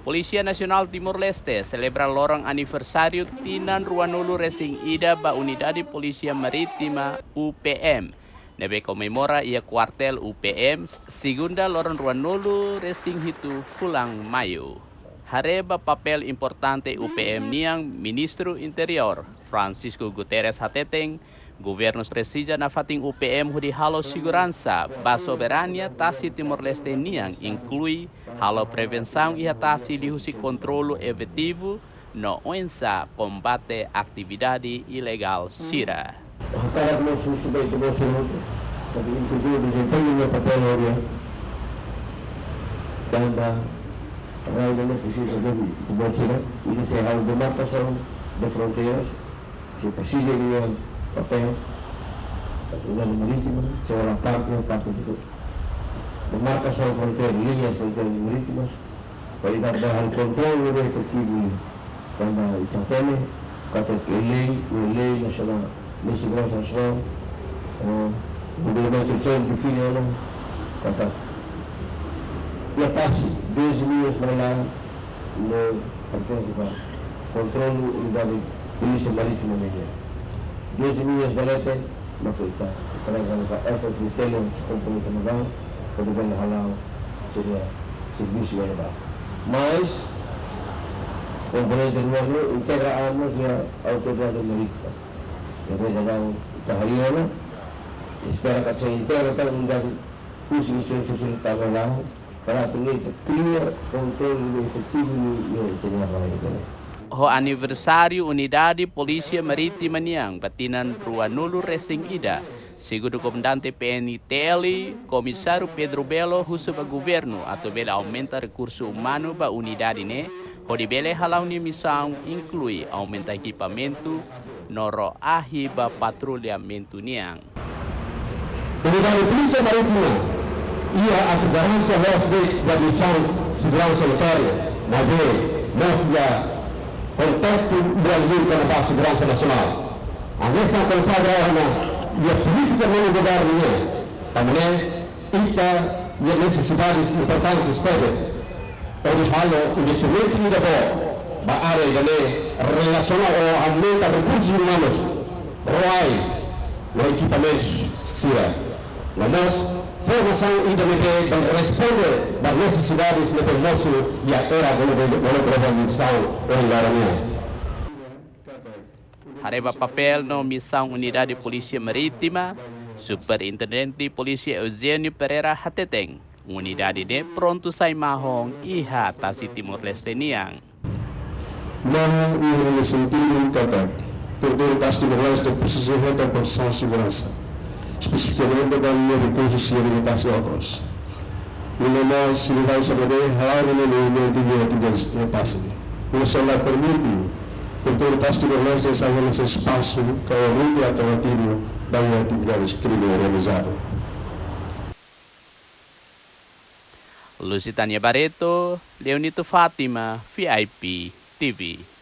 Polisia Nasional Timor-Leste celebra lorong aniversário Tinan Ruanulu Racing Ida ba Unidade Polícia Marítima UPM. Nebe comemora ia kuartel UPM segunda lorong Ruanulu Racing Hitu Fulang Mayo. Hareba papel importante UPM niang Ministro Interior Francisco Guterres Hateteng, Governo Presija na fating UPM hudi halo segurança ba soberania tasi Timor-Leste niang inclui halo prevenção e atasi lihusi controlo efetivo no OENSA combate atividade ilegal SIRA. Para que nosso sujeito você para incluir o desempenho do papel área da raia não precisa de bolsa isso se há uma demarcação de fronteiras se precisa de papel a segurança marítima será parte de demarcação fronteira linhas fronteiras marítimas para dar o controle efetivo quando Itatene kata lei nasional lei segurança nasional regulamento social do fim ano kata e a taxa 12 milhas para lá no pertence para controle unidade polícia marítima nele 12 milhas balete maka ita terangkan para FFT yang komponente naval para bela halal seria serviço naval mas komponente naval integramos a autoridade marítima yang bela tahariana espera que se integra tal unidade uso instrução tabelau para atender clear controle efetivo e internacional. Ho aniversário Unidade Polícia Marítima niang Batinan Ruanulu Racing Ida, segundo comandante PNTL, Comissário Pedro Belo, husuba governo atau bela aumenta recurso humano ba unidade ne, ho di bele halau ni missão inclui aumenta equipamento, noro ahi ba patrulhamento niang. Unidade Polícia Marítima ia a garante a nós da missão segurança solitária, mas nós já contexto Brasil para a segurança nacional. A nossa consagra e a política do governo também e as necessidades importantes todas. Onde falo investimento e depois a área de relacionada ao aumento de recursos humanos, ROI, no equipamentos SIRA. Nós formação e também responde às necessidades do nosso e agora da programação original. Hareba papel no missão Unidade Polícia Marítima, Superintendente Polícia Eugênio Pereira Hateteng, unidade de pronto sai mahong iha tasi Timor-Leste niang. Não ir no sentido kata, todo das Timor-Leste precisa de posição de segurança. Especificamente dalam recursos yang limitasi ogos. Nós se vai saber hal ini dia pasti. Isso ela permite todo das Timor-Leste sair nesse espaço que é muito atuativo da atividade crime organizado. Lusitania Barreto, Leonito Fátima, VIP TV.